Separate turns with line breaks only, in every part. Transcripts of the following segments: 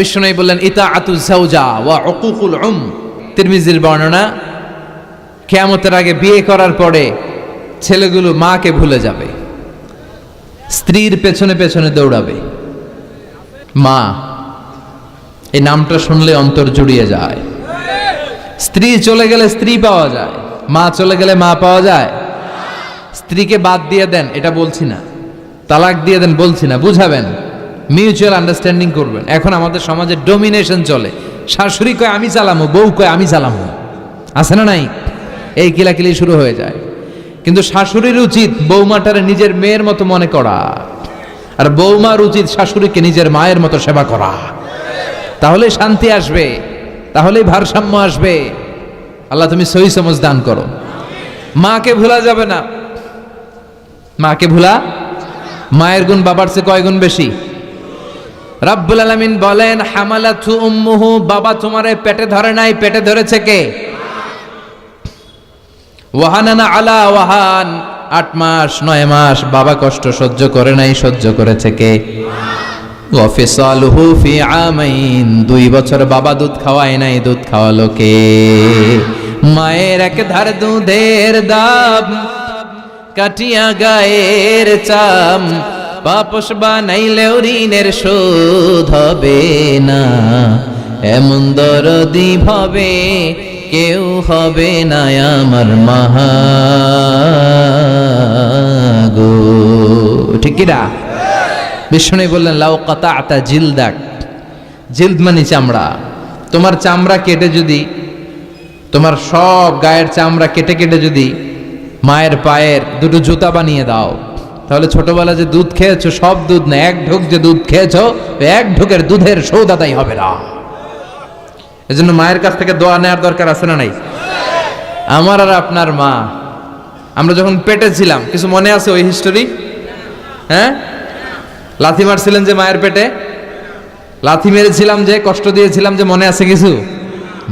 বিশ্বনবী বললেন ইতাআতুজ যাওজা ওয়া উকুকুল তিরমিজির বর্ণনা, কিয়ামতের আগে বিয়ে করার পরে ছেলেগুলো মাকে ভুলে যাবে, স্ত্রীর পেছনে পেছনে দৌড়াবে। মা, এই নামটা শুনলে অন্তর জুড়িয়ে যায়। স্ত্রী চলে গেলে স্ত্রী পাওয়া যায়, মা চলে গেলে মা পাওয়া যায়? স্ত্রীকে বাদ দিয়ে দেন এটা বলছি না, তালাক দিয়ে দেন বলছি না, বুঝাবেন, মিউচুয়াল আন্ডারস্ট্যান্ডিং করবেন। এখন আমাদের সমাজে ডমিনেশন চলে, শাশুড়ি কয় আমি চালামো, বউ কয় আমি চালামো, আছে না নাই? এই কিলাকিলি শুরু হয়ে যায়। কিন্তু শাশুড়ির উচিত বৌমাটারে নিজের মেয়ের মতো মনে করা, আর বৌমার উচিত শাশুড়িকে নিজের মায়ের মতো সেবা করা। তাহলেই শান্তি আসবে, তাহলেই ভারসাম্য আসবে। আল্লাহ তুমি সহি সমঝ দান করো। মাকে ভোলা যাবে না, মাকে ভোলা, মায়ের গুণ বাবার চেয়ে কয় গুণ বেশি? রাব্বুল আলামিন বলেন হামালাতু উম্মুহু, বাবা তোমারে পেটে ধরে নাই, পেটে ধরেছে কে? ওয়াহানানা আলা ওয়াহান, 8 মাস 9 মাস বাবা কষ্ট সহ্য করে নাই, সহ্য করেছে কে? ওয়া ফিসালুহু ফি আমাইন, 2 বছর বাবা দুধ খাওয়ায় নাই, দুধ খাওয়ালো কে? মায়ের এক ধার দুধের দাম কাটিয়া গায়ের চাম, পাপস বানাইলেও ঋণের শোধ হবে না, এমন দরদি ভাবে কেউ হবে না আমার মা গো। ঠিক কি না? বিষ্ণু বললেন লাউ কাতাআতা জিলদাক, জিলদ মানে চামড়া, তোমার চামড়া কেটে যদি, তোমার সব গায়ের চামড়া কেটে কেটে যদি মায়ের পায়ের 2টো জুতা বানিয়ে দাও, তাহলে ছোটবেলা যে দুধ খেয়েছো সব দুধ না, 1 ঢোক যে দুধ খেয়েছো 1 ঢোকের দুধের সৌদ আদায় হবে না। এজন্য মায়ের কাছ থেকে দোয়া নেওয়ার দরকার আছে না নাই? আমার আর আপনার মা, আমরা যখন পেটে ছিলাম, কিছু মনে আছে ওই হিস্টোরি? হ্যাঁ, লাথি মারছিলেন যে মায়ের পেটে, লাথি মেরেছিলাম যে, কষ্ট দিয়েছিলাম যে, মনে আছে কিছু?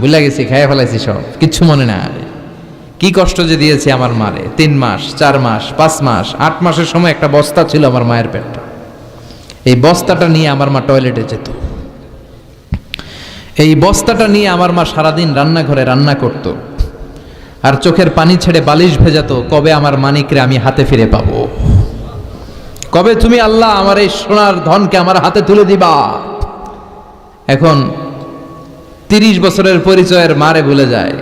ভুলে গেছি, খেয়ে ফেলাইছি সব, কিচ্ছু মনে না। কি কষ্ট যে দিয়েছি আমার মারে, 3 মাস 4 মাস 5 মাস 8 মাসের সময় একটা বস্তা ছিল আমার মায়ের পেটটা, এই বস্তাটা নিয়ে আমার মা টয়লেটে যেত, এই বস্তাটা নিয়ে আমার মা সারাদিন রান্নাঘরে রান্না করত, আর চোখের পানি ছেড়ে বালিশ ভেজাতো, কবে আমার মানিকরে আমি হাতে ফিরে পাবো, কবে তুমি আল্লাহ আমার এই সোনার ধনকে আমার হাতে তুলে দিবা। এখন 30 বছরের পরিচয়ের মারে ভুলে যায়,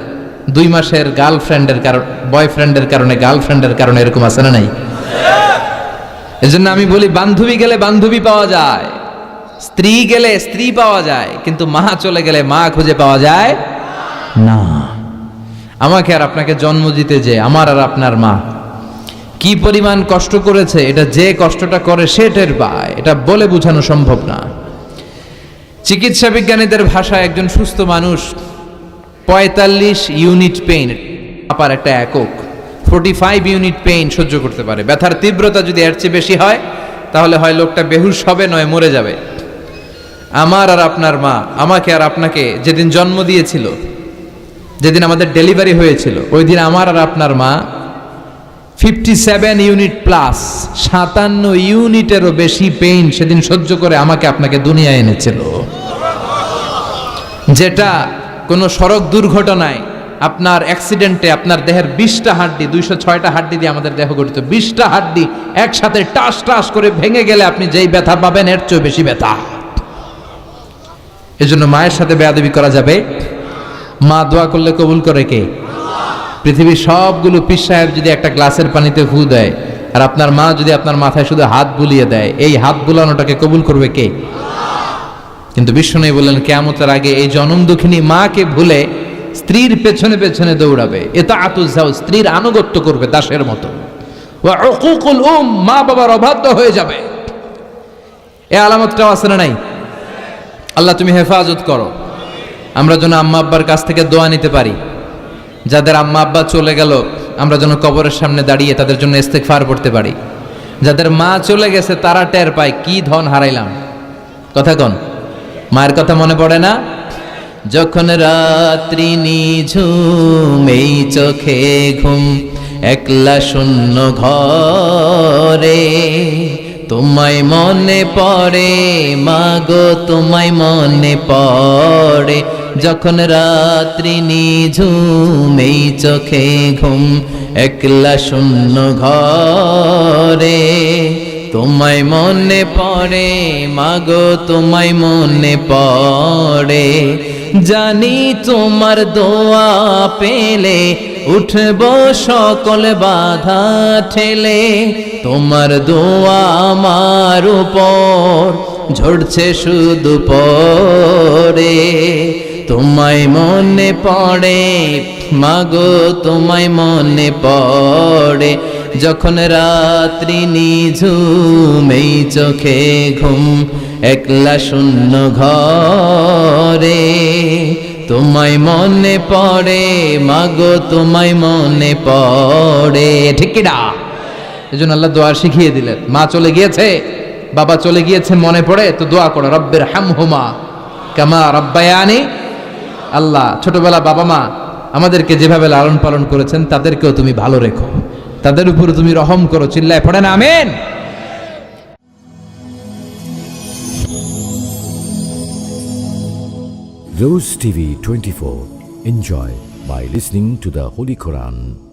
2 মাসের গার্লফ্রেন্ডের কারণে, বয়ফ্রেন্ডের কারণে, গার্লফ্রেন্ডের কারণে, এরকম আছে না নাই? এজন্য আমি বলি বান্ধবী গেলে বান্ধবী পাওয়া যায়, স্ত্রী গেলে স্ত্রী পাওয়া যায়, কিন্তু মা চলে গেলে মা খুঁজে পাওয়া যায় না। আমাকে আর আপনাকে জন্ম দিতে যে আমার আর আপনার মা কি পরিমাণ কষ্ট করেছে, এটা যে কষ্টটা করে সে টের পায়, এটা বলে বোঝানো সম্ভব না। চিকিৎসা বিজ্ঞানীদের ভাষায় একজন সুস্থ মানুষ 45 ইউনিট পেইন, আপার একটা একক 45 ইউনিট পেইন সহ্য করতে পারে। ব্যথার তীব্রতা যদি এর চেয়ে বেশি হয়, তাহলে হয় লোকটা বেহুশ হবে, নয় মরে যাবে। আমার আর আপনার মা আমাকে আর আপনাকে যেদিন জন্ম দিয়েছিল, যেদিন আমাদের ডেলিভারি হয়েছিল, ওই দিন আমার আর আপনার মা 57 ইউনিট প্লাস, 57 ইউনিটেরও বেশি পেইন সেদিন সহ্য করে আমাকে আপনাকে দুনিয়ায় এনেছিল, যেটা কোনো সড়ক দুর্ঘটনায়, আপনার অ্যাক্সিডেন্টে আপনার দেহের 20টা হাড্ডি, 206টা হাড্ডি দিয়ে আমাদের দেহ গঠিত, 20টা হাড্ডি একসাথে টাস টাস করে ভেঙে গেলে আপনি যেই ব্যথা পাবেন এর চেয়ে বেশি ব্যথা। এজন্য মায়ের সাথে বেয়াদবি করা যাবে? মা দোয়া করলে কবুল করে কে? পৃথিবীর সবগুলো পীর সাহেব যদি একটা গ্লাসের পানিতে ফু দেয়, আর আপনার মা যদি আপনার মাথায় শুধু হাত বুলিয়ে দেয়, এই হাত বুলানোটাকে কবুল করবে কে? কিন্তু বিষ্ণু বললেন কিয়ামতের আগে এই জনম দুঃখিনী মাকে ভুলে স্ত্রীর পেছনে পেছনে দৌড়াবে, ইতাআতুজ যাওজ, স্ত্রীর আনুগত্য করবে দাসের মতো, ওয়া উকুকুল মা বাবার অবাধ্য হয়ে যাবে। এই আলামতটাও আছে না নাই? আল্লাহ তুমি হেফাজত করো, আমরা যেন আম্মা আব্বার কাছ থেকে দোয়া নিতে পারি। যাদের আম্মা আব্বা চলে গেল, আমরা যেন কবরের সামনে দাঁড়িয়ে তাদের জন্য ইস্তেগফার পড়তে পারি। যাদের মা চলে গেছে তারা টের পায় কি ধন হারাইলাম। কথা কন, মায়ের কথা মনে পড়ে না? যখন রাত্রি নিঝুম, এই চোখে ঘুম, একলা শূন্য ঘরে, তোমায় মনে পড়ে মাগো তোমায় মনে পড়ে যখন রাত্রি নিঝুম এই চোখে ঘুম একলা শূন্য ঘরে তোমায় মনে পড়ে মাগো তোমায় মনে পড়ে জানি তোমার দোয়া পেলে উঠব সকল বাধা ঠেলে তোমার দোয়া আমার উপর ঝরছে শুধু পড়ে তোমায় মনে পড়ে মাগো তোমায় মনে পড়ে যখন রাত্রি নিঝুম এই চোখে ঘুম একলা শূন্য ঘরে তোমায় মনে পড়ে মাগো তোমায় মনে পড়ে ঠিক কি না এজন্য আল্লাহ দোয়া শিখিয়ে দিলেন মা চলে গিয়েছে বাবা চলে গিয়েছে মনে পড়ে তো দোয়া করো রব্বির হামহুমা কামা রাব্বায়ানি আল্লাহ ছোটবেলা বাবা মা আমাদেরকে যেভাবে লালন পালন করেছেন তাদেরকেও তুমি ভালো রেখো তাদের উপর তুমি রহম করো চিল্লায় পড়েন আমিন
Rose TV 24. Enjoy by listening to the Holy Quran.